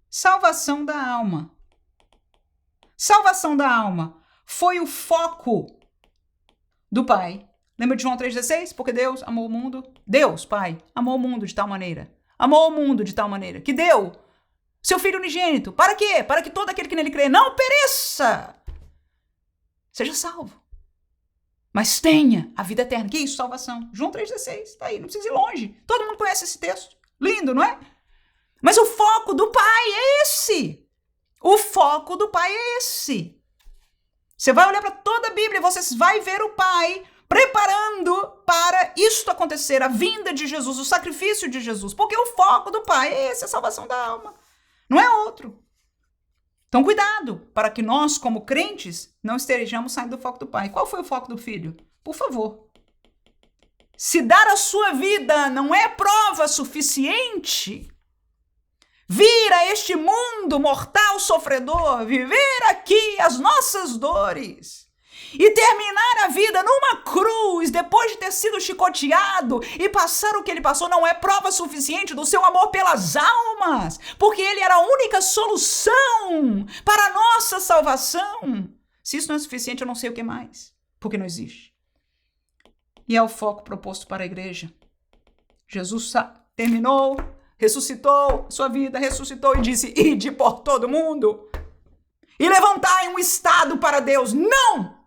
Salvação da alma. Salvação da alma foi o foco do Pai. Lembra de João 3,16? Porque Deus amou o mundo. Deus, Pai, amou o mundo de tal maneira. Amou o mundo de tal maneira que deu seu Filho unigênito. Para quê? Para que todo aquele que nele crê não pereça, seja salvo, mas tenha a vida eterna. Que isso? Salvação. João 3,16. Tá aí, não precisa ir longe. Todo mundo conhece esse texto. Lindo, não é? Mas o foco do Pai é esse. O foco do Pai é esse. Você vai olhar para toda a Bíblia e você vai ver o Pai preparando para isto acontecer, a vinda de Jesus, o sacrifício de Jesus. Porque o foco do Pai é esse, a salvação da alma. Não é outro. Então, cuidado, para que nós, como crentes, não estejamos saindo do foco do Pai. Qual foi o foco do Filho? Por favor. Se dar a sua vida não é prova suficiente, vir a este mundo mortal sofredor, viver aqui as nossas dores e terminar a vida numa cruz depois de ter sido chicoteado e passar o que ele passou não é prova suficiente do seu amor pelas almas, porque ele era a única solução para a nossa salvação. Se isso não é suficiente, eu não sei o que mais, porque não existe. E é o foco proposto para a igreja. Jesus terminou, ressuscitou sua vida, ressuscitou e disse: ide por todo mundo e levantai um estado para Deus. Não!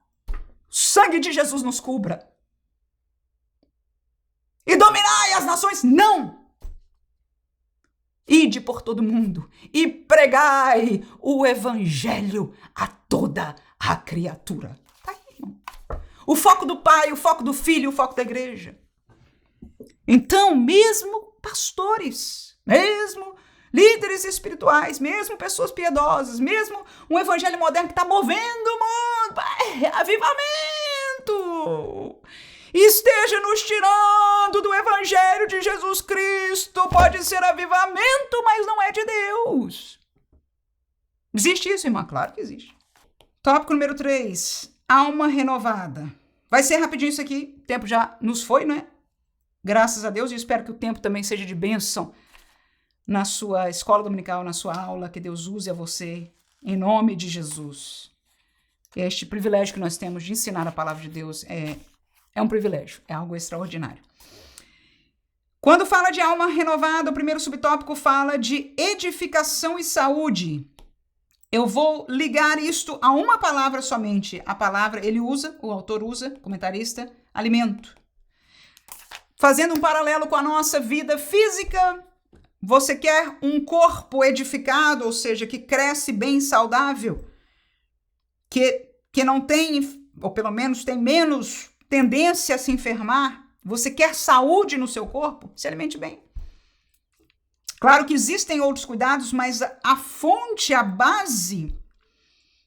O sangue de Jesus nos cubra. E dominai as nações. Não! Ide por todo mundo e pregai o evangelho a toda a criatura. Tá aí, irmão. O foco do Pai, o foco do Filho, o foco da igreja. Então, mesmo pastores, mesmo líderes espirituais, mesmo pessoas piedosas, mesmo um evangelho moderno que está movendo o mundo, avivamento, esteja nos tirando do evangelho de Jesus Cristo. Pode ser avivamento, mas não é de Deus. Existe isso, irmã? Claro que existe. Tópico número 3, alma renovada. Vai ser rapidinho isso aqui, o tempo já nos foi, não é? Graças a Deus, e espero que o tempo também seja de bênção na sua escola dominical, na sua aula, que Deus use a você, em nome de Jesus. Este privilégio que nós temos de ensinar a palavra de Deus é um privilégio, é algo extraordinário. Quando fala de alma renovada, o primeiro subtópico fala de edificação e saúde. Eu vou ligar isto a uma palavra somente. A palavra, o autor usa, comentarista, alimento. Fazendo um paralelo com a nossa vida física, você quer um corpo edificado, ou seja, que cresce bem, saudável, que não tem, ou pelo menos tem menos tendência a se enfermar. Você quer saúde no seu corpo? Se alimente bem. Claro que existem outros cuidados, mas a fonte, a base,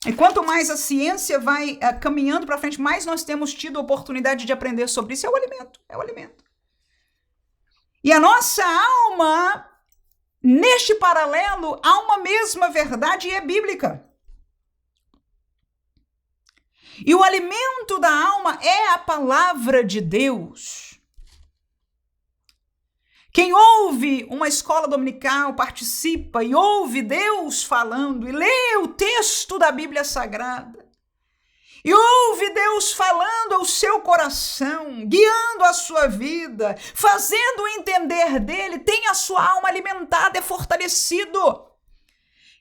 e quanto mais a ciência vai caminhando para frente, mais nós temos tido a oportunidade de aprender sobre isso, é o alimento. E a nossa alma, neste paralelo, há uma mesma verdade e é bíblica. E o alimento da alma é a palavra de Deus. Quem ouve uma escola dominical, participa e ouve Deus falando e lê o texto da Bíblia Sagrada E ouve Deus falando ao seu coração, guiando a sua vida, fazendo entender dele, tem a sua alma alimentada, é fortalecido.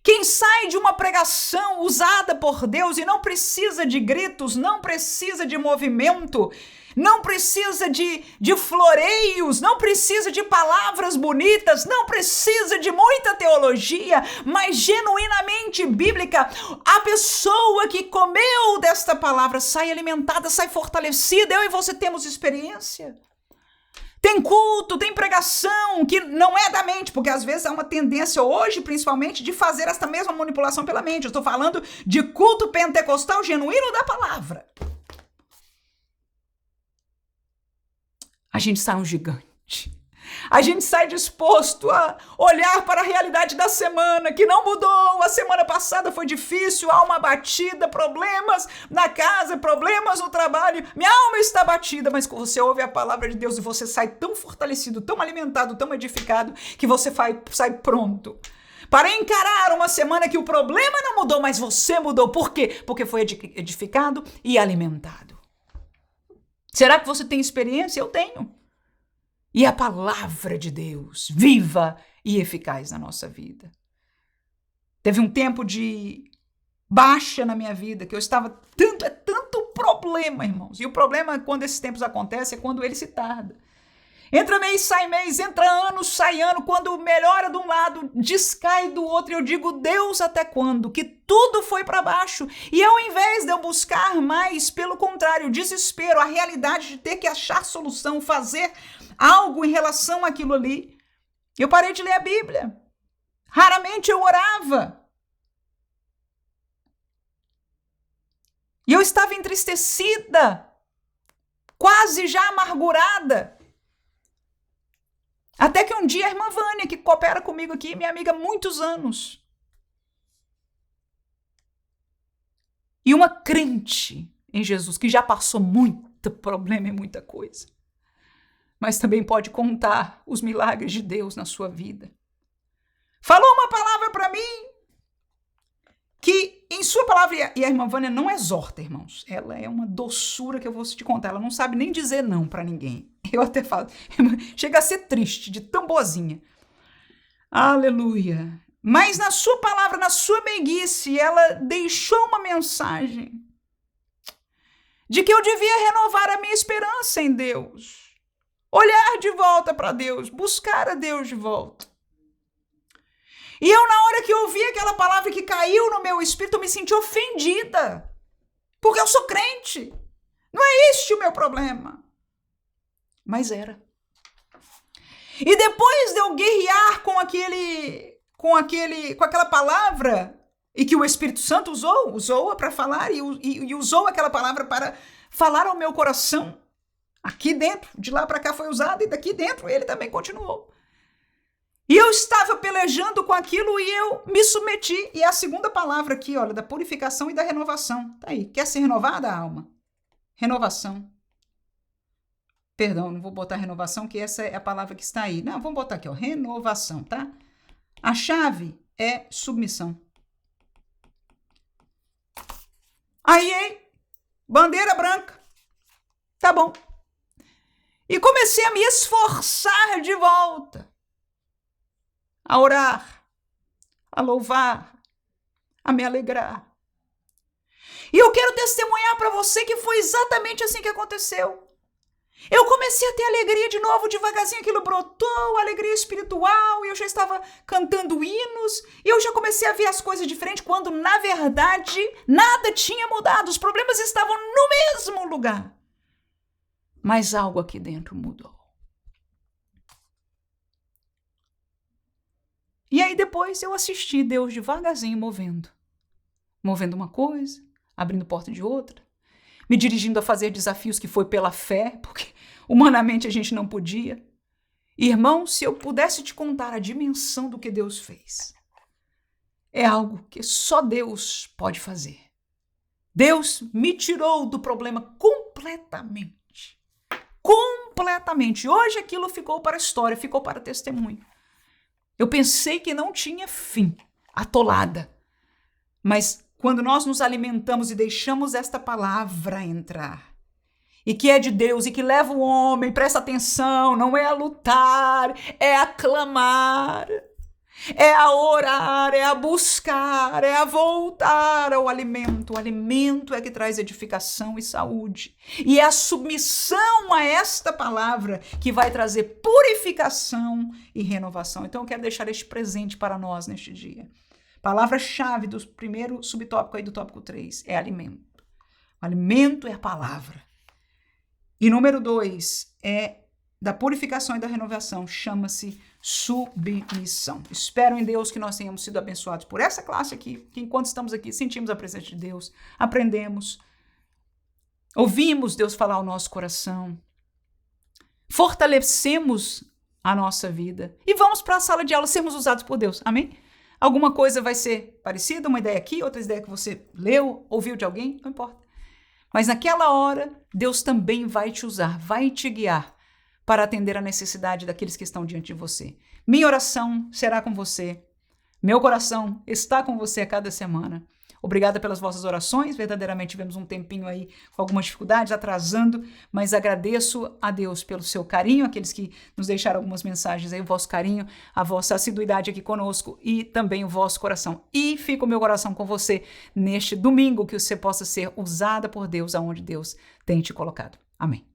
Quem sai de uma pregação usada por Deus e não precisa de gritos, não precisa de movimento, não precisa de floreios, não precisa de palavras bonitas, não precisa de muita teologia, mas genuinamente bíblica, a pessoa que comeu desta palavra sai alimentada, sai fortalecida. Eu e você temos experiência. Tem culto, tem pregação que não é da mente, porque às vezes há uma tendência hoje, principalmente, de fazer esta mesma manipulação pela mente. Eu estou falando de culto pentecostal genuíno da palavra. A gente sai um gigante. A gente sai disposto a olhar para a realidade da semana, que não mudou. A semana passada foi difícil, alma abatida, problemas na casa, problemas no trabalho. Minha alma está abatida, mas quando você ouve a palavra de Deus e você sai tão fortalecido, tão alimentado, tão edificado, que você sai pronto para encarar uma semana que o problema não mudou, mas você mudou. Por quê? Porque foi edificado e alimentado. Será que você tem experiência? Eu tenho. E a palavra de Deus, viva e eficaz na nossa vida. Teve um tempo de baixa na minha vida, que eu estava tanto problema, irmãos. E o problema, quando esses tempos acontecem, é quando ele se tarda. Entra mês, entra ano, sai ano. Quando melhora de um lado, descai do outro. Eu digo, Deus, até quando? Que tudo foi para baixo. E ao invés de eu buscar mais, pelo contrário, o desespero, a realidade de ter que achar solução, fazer algo em relação àquilo ali, eu parei de ler a Bíblia. Raramente eu orava. E eu estava entristecida, quase já amargurada. Até que um dia a irmã Vânia, que coopera comigo aqui, minha amiga há muitos anos, e uma crente em Jesus, que já passou muito problema e muita coisa, mas também pode contar os milagres de Deus na sua vida, falou uma palavra para mim, que em sua palavra, e a irmã Vânia não exorta, irmãos, ela é uma doçura que eu vou te contar, ela não sabe nem dizer não para ninguém. Eu até falo, chega a ser triste de tão boazinha. Aleluia. Mas na sua palavra, na sua meiguice, ela deixou uma mensagem de que eu devia renovar a minha esperança em Deus, olhar de volta para Deus, buscar a Deus de volta. E eu, na hora que eu ouvi aquela palavra que caiu no meu espírito, eu me senti ofendida, porque eu sou crente. Não é este o meu problema. Mas era. E depois de eu guerrear com aquela palavra, e que o Espírito Santo usou para falar, e usou aquela palavra para falar ao meu coração, aqui dentro, de lá para cá foi usado, e daqui dentro ele também continuou. E eu estava pelejando com aquilo e eu me submeti. E a segunda palavra aqui, olha, da purificação e da renovação. Tá aí. Quer ser renovada, alma? Renovação. Perdão, não vou botar renovação, que essa é a palavra que está aí. Não, vamos botar aqui, ó, renovação, tá? A chave é submissão. Aí, bandeira branca. Tá bom. E comecei a me esforçar de volta. A orar, a louvar, a me alegrar. E eu quero testemunhar para você que foi exatamente assim que aconteceu. Eu comecei a ter alegria de novo, devagarzinho aquilo brotou, alegria espiritual, e eu já estava cantando hinos, e eu já comecei a ver as coisas diferentes, quando na verdade nada tinha mudado, os problemas estavam no mesmo lugar. Mas algo aqui dentro mudou. E aí depois eu assisti Deus devagarzinho movendo uma coisa, abrindo porta de outra, me dirigindo a fazer desafios que foi pela fé, porque humanamente a gente não podia. Irmão, se eu pudesse te contar a dimensão do que Deus fez, é algo que só Deus pode fazer. Deus me tirou do problema completamente. Completamente. Hoje aquilo ficou para a história, ficou para testemunho. Eu pensei que não tinha fim, atolada. Mas quando nós nos alimentamos e deixamos esta palavra entrar, e que é de Deus e que leva o homem, presta atenção, não é a lutar, é a clamar, é a orar, é a buscar, é a voltar ao alimento. O alimento é que traz edificação e saúde. E é a submissão a esta palavra que vai trazer purificação e renovação. Então eu quero deixar este presente para nós neste dia. Palavra-chave do primeiro subtópico aí do tópico 3 é alimento. O alimento é a palavra. E número 2 é da purificação e da renovação, chama-se submissão. Espero em Deus que nós tenhamos sido abençoados por essa classe aqui, que enquanto estamos aqui sentimos a presença de Deus, aprendemos, ouvimos Deus falar ao nosso coração, fortalecemos a nossa vida e vamos para a sala de aula sermos usados por Deus. Amém? Alguma coisa vai ser parecida, uma ideia aqui, outra ideia que você leu, ouviu de alguém, não importa. Mas naquela hora, Deus também vai te usar, vai te guiar para atender a necessidade daqueles que estão diante de você. Minha oração será com você. Meu coração está com você a cada semana. Obrigada pelas vossas orações. Verdadeiramente tivemos um tempinho aí com algumas dificuldades, atrasando, mas agradeço a Deus pelo seu carinho, aqueles que nos deixaram algumas mensagens aí, o vosso carinho, a vossa assiduidade aqui conosco e também o vosso coração. E fica o meu coração com você neste domingo, que você possa ser usada por Deus aonde Deus tem te colocado. Amém.